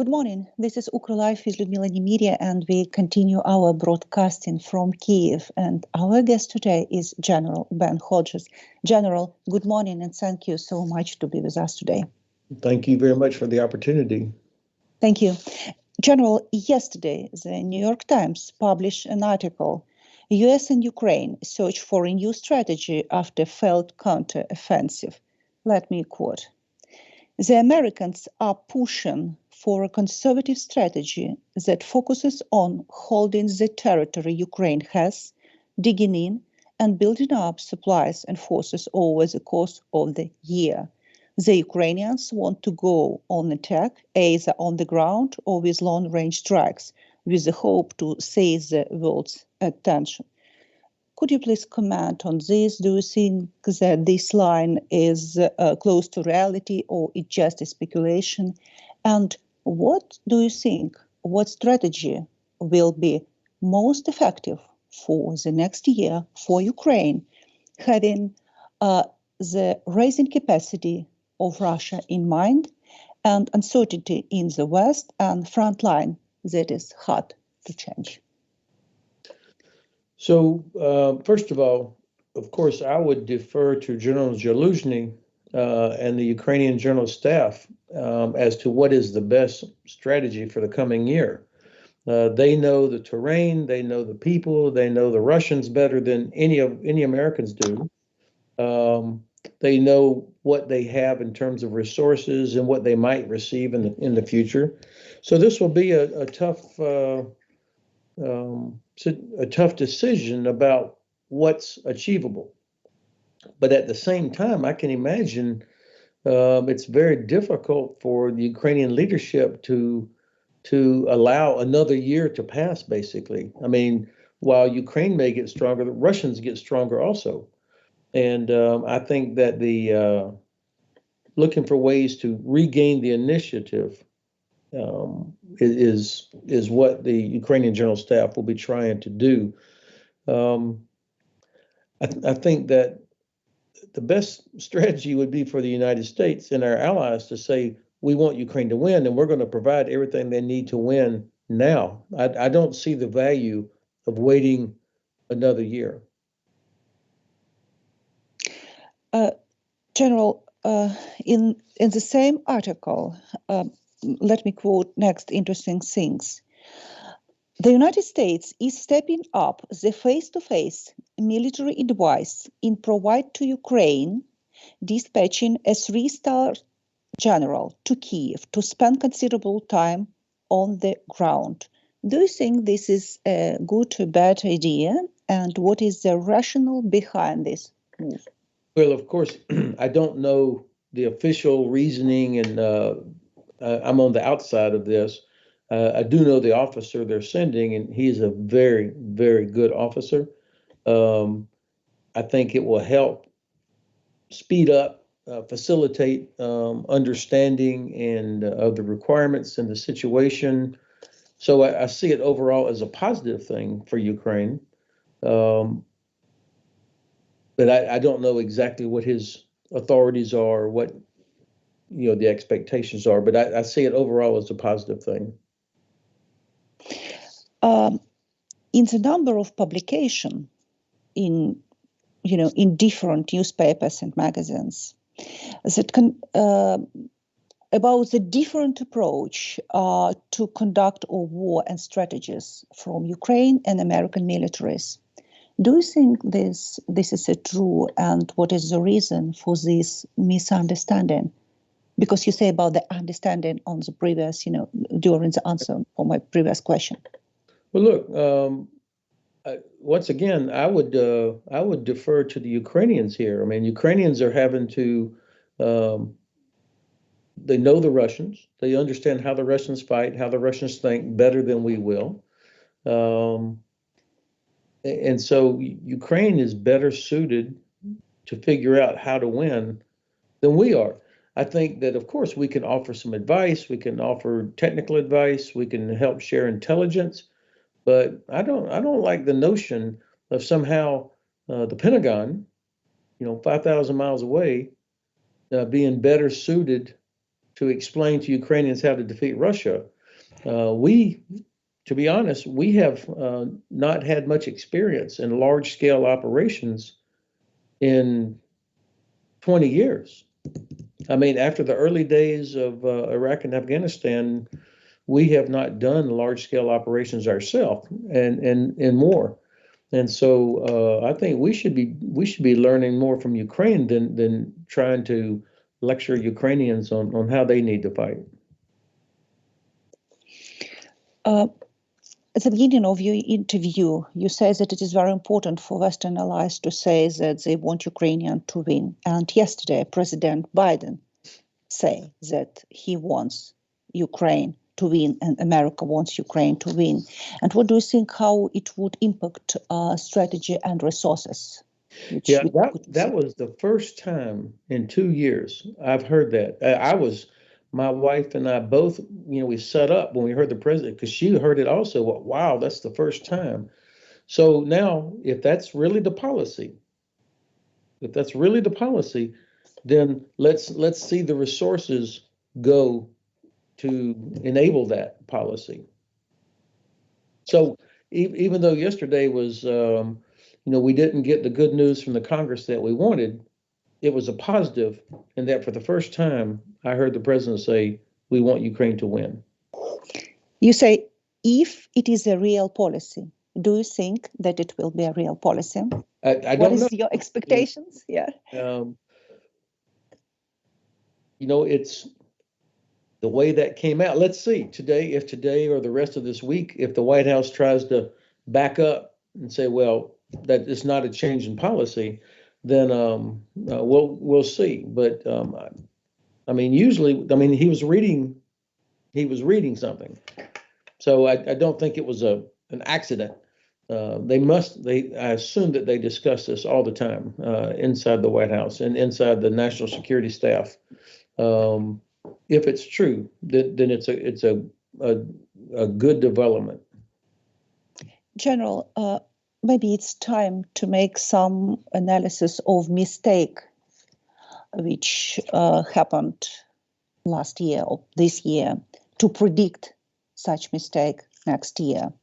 Good morning. This is Ukrlife with Liudmyla Nemyria, and we continue our broadcasting from Kiev. And our guest today is General Ben Hodges. General, good morning, and thank you so much to be with us today. Thank you very much for the opportunity. Thank you. General, yesterday, the New York Times published an article, US and Ukraine search for a new strategy after failed counter-offensive. Let me quote. The Americans are pushing for a conservative strategy that focuses on holding the territory Ukraine has, digging in, and building up supplies and forces over the course of the year. The Ukrainians want to go on attack, either on the ground or with long-range strikes, with the hope to seize the world's attention. Could you please comment on this? Do you think that this line is close to reality, or it's just a speculation? And what do you think, what strategy will be most effective for the next year for Ukraine, having the rising capacity of Russia in mind and uncertainty in the West and front line that is hard to change? So, first of all, of course, I would defer to General Zaluzhny and the Ukrainian General Staff as to what is the best strategy for the coming year. They know the terrain, they know the people, they know the Russians better than any Americans do. They know what they have in terms of resources and what they might receive in the future. So this will be a tough decision about what's achievable. But at the same time, I can imagine it's very difficult for the Ukrainian leadership to allow another year to pass, basically. I mean, while Ukraine may get stronger, the Russians get stronger also. And I think that the looking for ways to regain the initiative is what the Ukrainian General Staff will be trying to do. I think that the best strategy would be for the United States and our allies to say, we want Ukraine to win, and we're going to provide everything they need to win now. I don't see the value of waiting another year. General, in the same article, let me quote next interesting things. The United States is stepping up the face-to-face military advice in provide to Ukraine, dispatching a 3-star general to Kiev to spend considerable time on the ground. Do you think this is a good or bad idea? And what is the rationale behind this move? Well, of course, I don't know the official reasoning, and I'm on the outside of this. I do know the officer they're sending, and he's a very, very good officer. I think it will help speed up, facilitate understanding and of the requirements and the situation. So I see it overall as a positive thing for Ukraine. But I don't know exactly what his authorities are, what the expectations are. But I see it overall as a positive thing. In the number of publication in different newspapers and magazines that about the different approach to conduct a war and strategies from Ukraine and American militaries. Do you think this is true, and what is the reason for this misunderstanding? Because you say about the understanding on the previous, during the answer for my previous question. Well, look, once again, I would defer to the Ukrainians here. I mean, Ukrainians are having to. They know the Russians. They understand how the Russians fight, how the Russians think better than we will. And so Ukraine is better suited to figure out how to win than we are. I think that, of course, we can offer some advice. We can offer technical advice. We can help share intelligence. But I don't like the notion of somehow the Pentagon, 5,000 miles away, being better suited to explain to Ukrainians how to defeat Russia. We, to be honest, we have not had much experience in large-scale operations in 20 years. I mean, after the early days of Iraq and Afghanistan, we have not done large-scale operations ourselves and more. And so I think we should be learning more from Ukraine than trying to lecture Ukrainians on how they need to fight. At the beginning of your interview, you say that it is very important for Western allies to say that they want Ukrainian to win. And yesterday, President Biden said that he wants Ukraine to win and America wants Ukraine to win. And what do you think how it would impact strategy and resources? Yeah, that was the first time in 2 years I've heard that. My wife and I both, we set up when we heard the president because she heard it also. Well, wow, that's the first time. So now, if that's really the policy, then let's see the resources go to enable that policy. So even though yesterday was, we didn't get the good news from the Congress that we wanted, it was a positive in that for the first time, I heard the president say, we want Ukraine to win. You say, if it is a real policy, do you think that it will be a real policy? I don't know. What is your expectations? Yeah. It's the way that came out. Let's see if today or the rest of this week, if the White House tries to back up and say, well, that is not a change in policy, then we'll see. But I mean, usually, he was reading something, so I don't think it was an accident. I assume that they discuss this all the time inside the White House and inside the national security staff. If it's true, then it's a good development. General, maybe it's time to make some analysis of mistake which happened last year or this year to predict such mistake next year.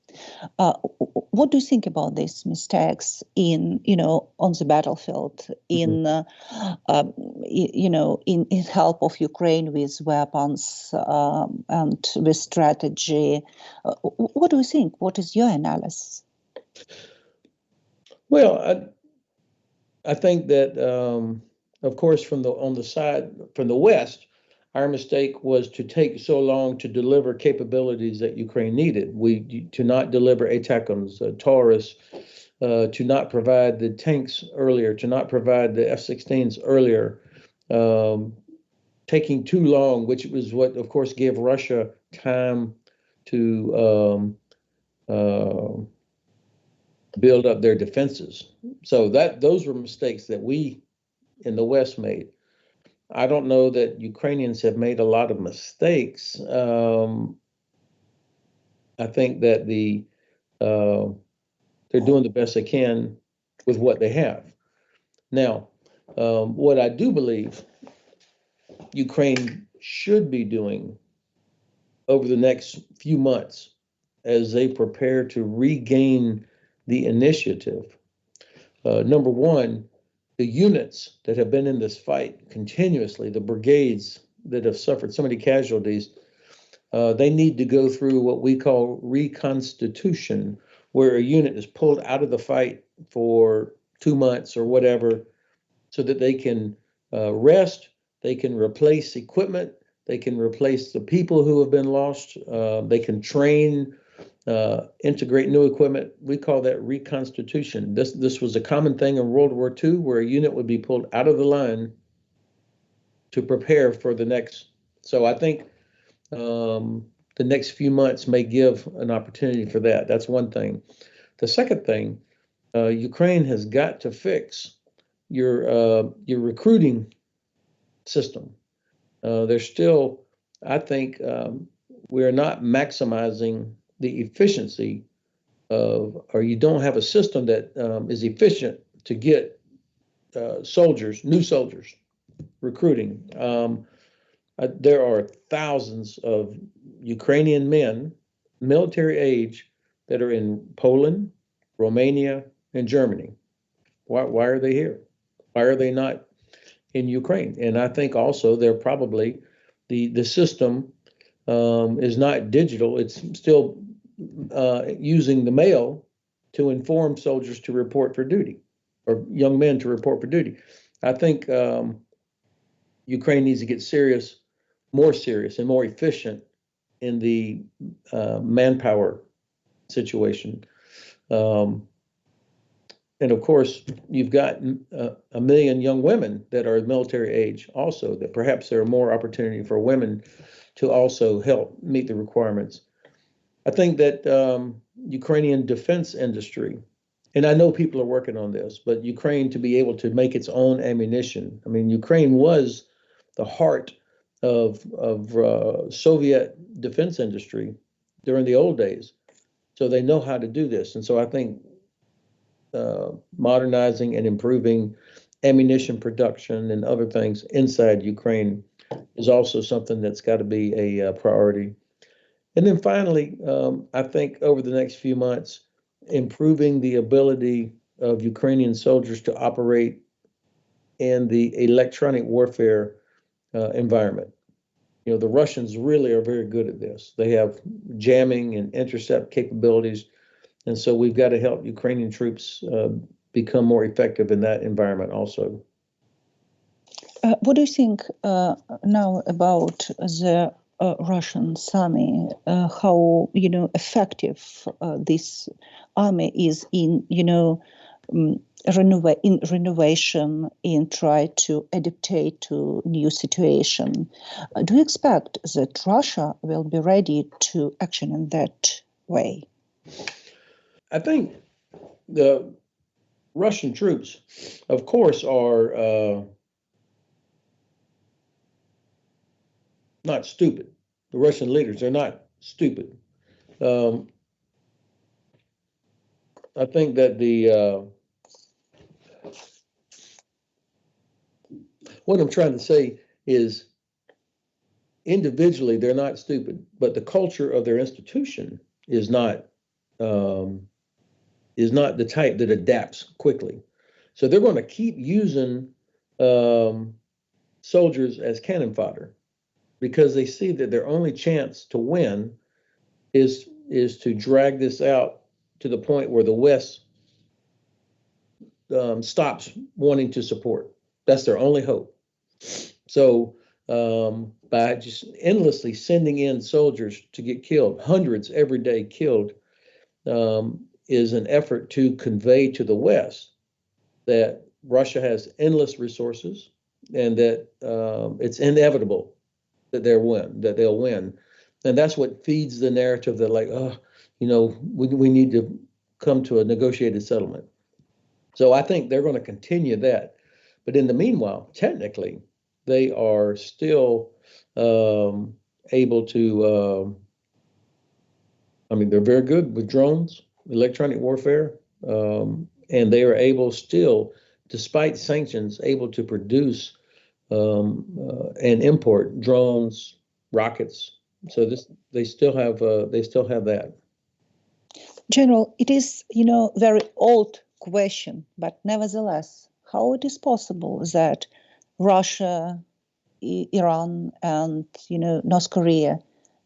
What do you think about these mistakes on the battlefield, in help of Ukraine with weapons and with strategy? What do you think? What is your analysis? Well, I think that, of course, from the West, our mistake was to take so long to deliver capabilities that Ukraine needed. To not deliver ATACMS, Taurus, to not provide the tanks earlier, to not provide the F-16s earlier, taking too long, which was what, of course, gave Russia time to build up their defenses. So those were mistakes that we in the West made. I don't know that Ukrainians have made a lot of mistakes. I think that they're doing the best they can with what they have. Now, what I do believe Ukraine should be doing over the next few months as they prepare to regain the initiative. Number one, the units that have been in this fight continuously, the brigades that have suffered so many casualties, they need to go through what we call reconstitution, where a unit is pulled out of the fight for 2 months or whatever, so that they can rest, they can replace equipment, they can replace the people who have been lost, they can train, integrate new equipment. We call that reconstitution. This was a common thing in World War II, where a unit would be pulled out of the line to prepare for the next. So I think the next few months may give an opportunity for that. That's one thing. The second thing, Ukraine has got to fix your recruiting system. There's still, I think, we're not maximizing the efficiency or you don't have a system that is efficient to get new soldiers recruiting. There are thousands of Ukrainian men, military age, that are in Poland, Romania, and Germany. Why are they here? Why are they not in Ukraine? And I think also they're probably the system is not digital. It's still using the mail to inform soldiers to report for duty, or young men to report for duty. I think Ukraine needs to get more serious and more efficient in the manpower situation. And of course, you've got a million young women that are military age also, that perhaps there are more opportunity for women to also help meet the requirements. I think that Ukrainian defense industry, and I know people are working on this, but Ukraine to be able to make its own ammunition. I mean, Ukraine was the heart of Soviet defense industry during the old days. So they know how to do this. And so I think modernizing and improving ammunition production and other things inside Ukraine is also something that's got to be a priority. And then finally, I think over the next few months, improving the ability of Ukrainian soldiers to operate in the electronic warfare environment. You know, the Russians really are very good at this. They have jamming and intercept capabilities. And so we've got to help Ukrainian troops become more effective in that environment also. What do you think now about the Russian army? How effective this army is in renovation, in try to adaptate to new situation? Do you expect that Russia will be ready to action in that way? I think the Russian troops, of course, are not stupid. The Russian leaders are not stupid. I think that what I'm trying to say is individually they're not stupid, but the culture of their institution is not the type that adapts quickly. So they're going to keep using soldiers as cannon fodder because they see that their only chance to win is to drag this out to the point where the West stops wanting to support. That's their only hope. So by just endlessly sending in soldiers to get killed, hundreds every day killed, is an effort to convey to the West that Russia has endless resources and that it's inevitable that they'll win. And that's what feeds the narrative that, like, we need to come to a negotiated settlement. So I think they're going to continue that. But in the meanwhile, technically, they are still able to, they're very good with drones, electronic warfare, and they are able still, despite sanctions, able to produce and import drones, rockets. So they still have that. General, it is very old question, but nevertheless, how it is possible that Russia, Iran, and North Korea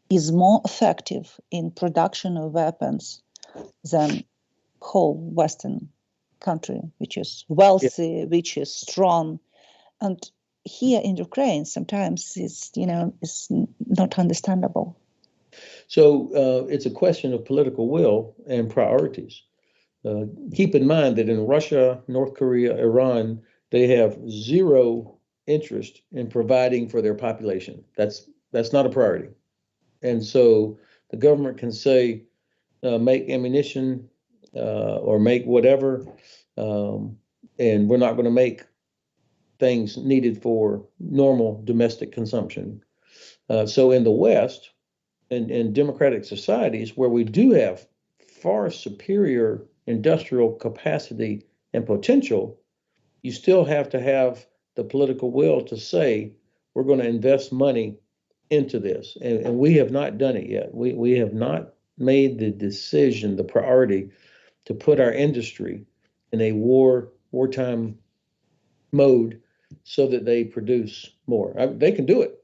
is more effective in production of weapons than whole Western country, which is wealthy, which is strong, and here in Ukraine sometimes is not understandable. So it's a question of political will and priorities. Keep in mind that in Russia, North Korea, Iran, they have zero interest in providing for their population. That's not a priority. And so the government can say, make ammunition or make whatever, and we're not going to make things needed for normal domestic consumption. So in the West, in democratic societies where we do have far superior industrial capacity and potential, you still have to have the political will to say we're going to invest money into this, and we have not done it yet. We have not made the decision, the priority, to put our industry in a wartime mode so that they produce more. They can do it.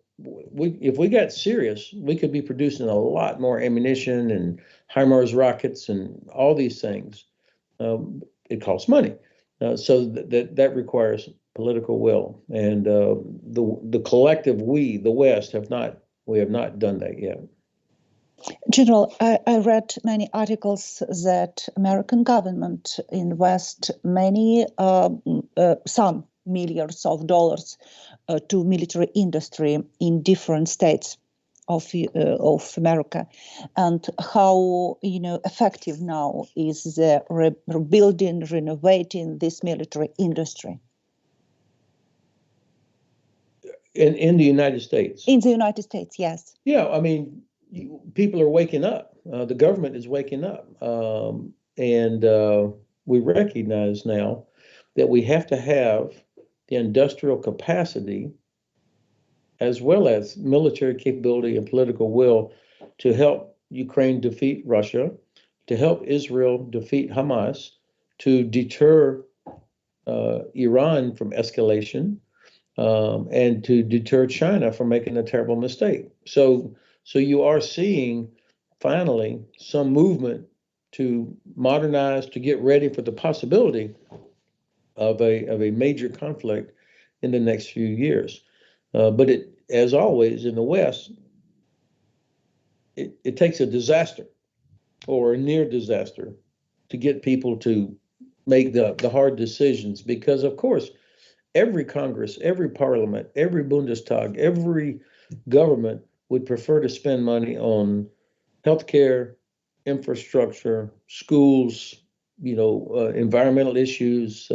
If we got serious, we could be producing a lot more ammunition and HIMARS rockets and all these things. It costs money, so that requires political will, and the collective we, the West, have not done that yet. General, I read many articles that American government invest some millions of dollars to military industry in different states of America, and how effective now is the rebuilding, renovating this military industry in the United States. In the United States, yes. Yeah, I mean, people are waking up. The government is waking up, and we recognize now that we have to have the industrial capacity as well as military capability and political will to help Ukraine defeat Russia, to help Israel defeat Hamas, to deter Iran from escalation, and to deter China from making a terrible mistake. So you are seeing finally some movement to modernize, to get ready for the possibility of a major conflict in the next few years. But as always in the West, it takes a disaster or a near disaster to get people to make the hard decisions, because of course every Congress, every parliament, every Bundestag, every government would prefer to spend money on healthcare, infrastructure, schools, environmental issues,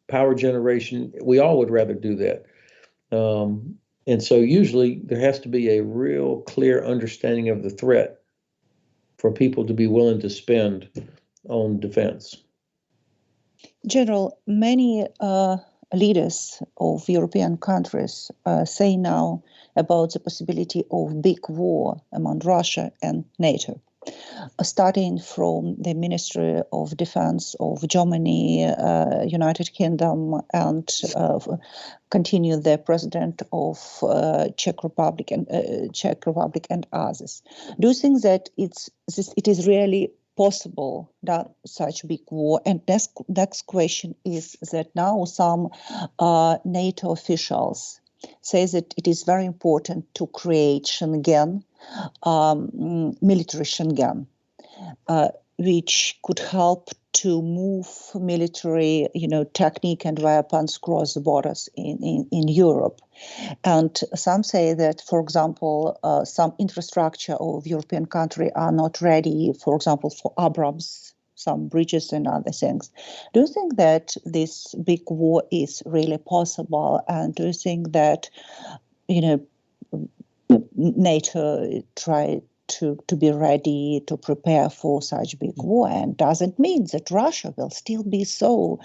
power generation. We all would rather do that. And so usually there has to be a real clear understanding of the threat for people to be willing to spend on defense. General, many leaders of European countries say now about the possibility of big war among Russia and NATO. Starting from the Ministry of Defense of Germany, United Kingdom, and continue the President of Czech Republic and others. Do you think that it is really possible that such big war? And next question is that now some NATO officials say that it is very important to create Schengen, military Schengen, which could help to move military, technique and weapons across the borders in Europe. And some say that, for example, some infrastructure of European countries are not ready, for example, for Abrams, some bridges and other things. Do you think that this big war is really possible? And do you think that, NATO tried to be ready to prepare for such big war? And does it mean that Russia will still be so,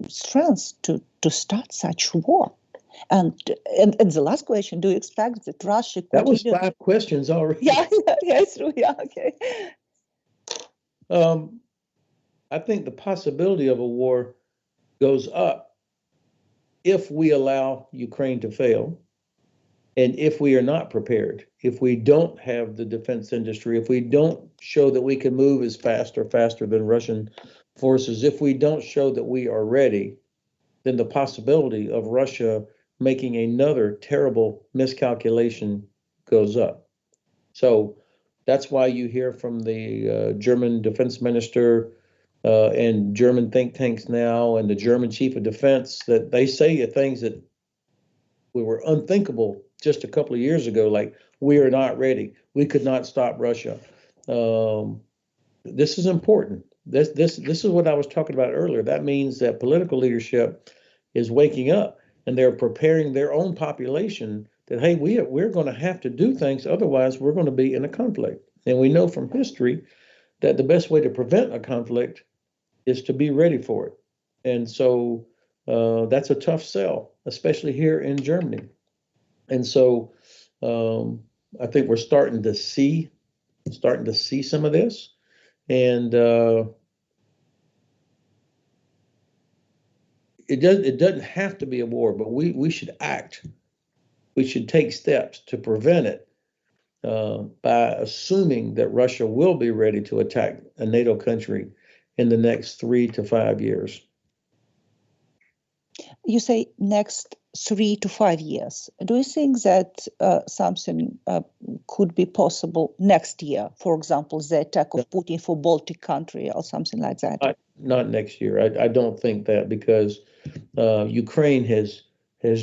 strength to start such war? And the last question, do you expect that Russia could... That was 5 questions already. Yeah, it's true. Yeah, okay. I think the possibility of a war goes up if we allow Ukraine to fail, and if we are not prepared, if we don't have the defense industry, if we don't show that we can move as fast or faster than Russian forces, if we don't show that we are ready, then the possibility of Russia making another terrible miscalculation goes up. So that's why you hear from the German defense minister and German think tanks now and the German chief of defense that they say things that were unthinkable just a couple of years ago, like we are not ready. We could not stop Russia. This is important. This is what I was talking about earlier. That means that political leadership is waking up and they're preparing their own population that, hey, we're going to have to do things. Otherwise, we're going to be in a conflict. And we know from history that the best way to prevent a conflict is to be ready for it. And so that's a tough sell, especially here in Germany. And so I think we're starting to see some of this, and it doesn't have to be a war, but we should act. We should take steps to prevent it by assuming that Russia will be ready to attack a NATO country in the next 3 to 5 years. You say next 3 to 5 years. Do you think that something could be possible next year? For example, the attack of Putin for Baltic country or something like that? Not next year. I don't think that, because Ukraine has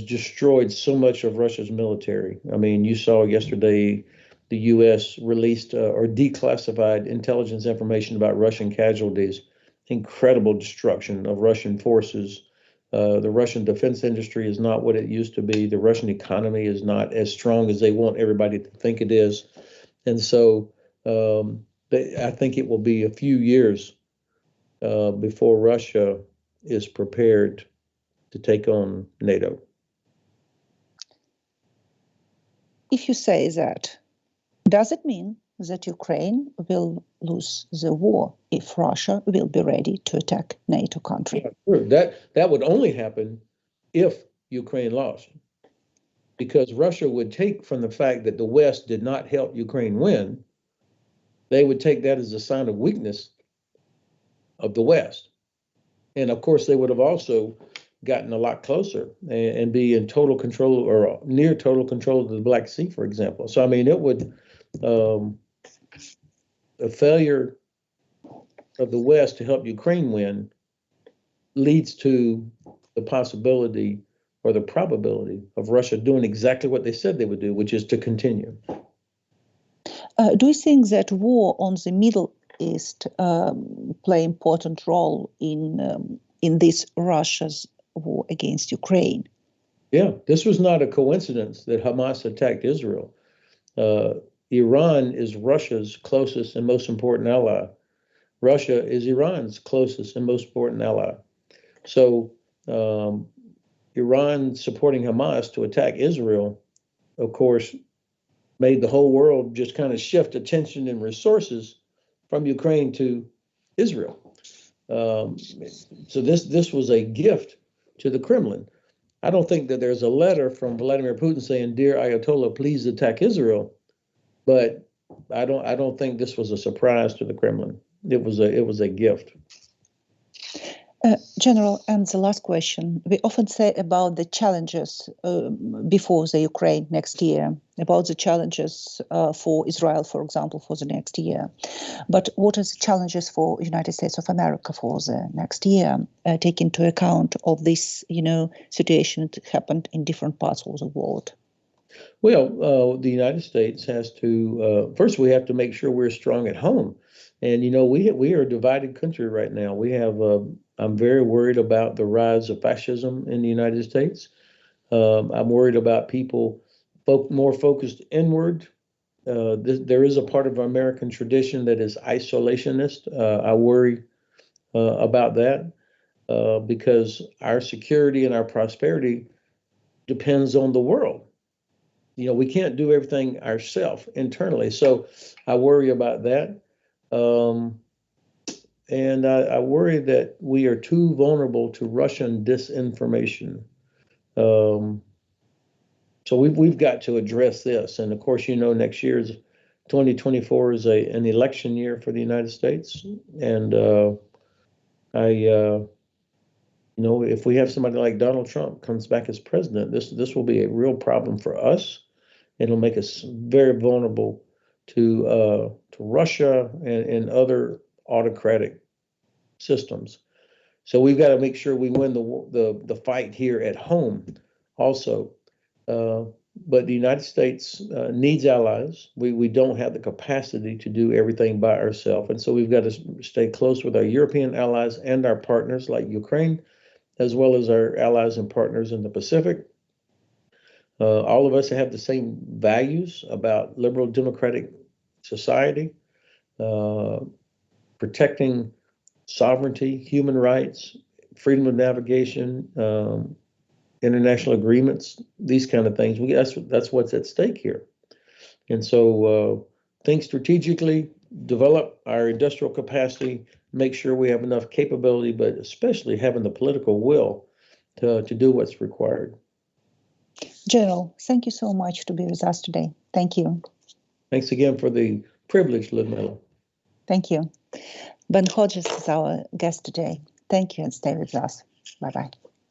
destroyed so much of Russia's military. I mean, you saw yesterday the U.S. released or declassified intelligence information about Russian casualties. Incredible destruction of Russian forces. The Russian defense industry is not what it used to be. The Russian economy is not as strong as they want everybody to think it is. And so I think it will be a few years before Russia is prepared to take on NATO. If you say that, does it mean that Ukraine will lose the war if Russia will be ready to attack NATO country? Yeah, sure. That would only happen if Ukraine lost, because Russia would take from the fact that the West did not help Ukraine win. They would take that as a sign of weakness of the West. And of course, they would have also gotten a lot closer and be in total control or near total control of the Black Sea, for example. So, I mean, it would, a failure of the West to help Ukraine win leads to the possibility or the probability of Russia doing exactly what they said they would do, which is to continue. Do you think that war on the Middle East play important role in this Russia's war against Ukraine? Yeah, this was not a coincidence that Hamas attacked Israel. Iran is Russia's closest and most important ally. Russia is Iran's closest and most important ally. So Iran supporting Hamas to attack Israel, of course, made the whole world just kind of shift attention and resources from Ukraine to Israel. So this was a gift to the Kremlin. I don't think that there's a letter from Vladimir Putin saying, "Dear Ayatollah, please attack Israel," but I don't think this was a surprise to the Kremlin. It was a gift. General, and the last question. We often say about the challenges before the Ukraine next year, about the challenges for Israel, for example, for the next year. But what are the challenges for United States of America for the next year, take into account of this, situation that happened in different parts of the world? Well, the United States has to, first we have to make sure we're strong at home. And, we are a divided country right now. I'm very worried about the rise of fascism in the United States. I'm worried about people more focused inward. There is a part of our American tradition that is isolationist. I worry about that because our security and our prosperity depends on the world. We can't do everything ourselves internally. So I worry about that. And I worry that we are too vulnerable to Russian disinformation. So we've got to address this. And of course, next year is 2024 is an election year for the United States. And if we have somebody like Donald Trump comes back as president, this will be a real problem for us. It'll make us very vulnerable to Russia and other autocratic systems. So we've got to make sure we win the fight here at home also. But the United States needs allies. We don't have the capacity to do everything by ourselves. And so we've got to stay close with our European allies and our partners like Ukraine, as well as our allies and partners in the Pacific. All of us have the same values about liberal democratic society, protecting sovereignty, human rights, freedom of navigation, international agreements, these kind of things. That's what's at stake here. And so think strategically, develop our industrial capacity, make sure we have enough capability, but especially having the political will to do what's required. General, thank you so much to be with us today. Thank you. Thanks again for the privilege, Liudmyla. Thank you. Ben Hodges is our guest today. Thank you and stay with us. Bye-bye.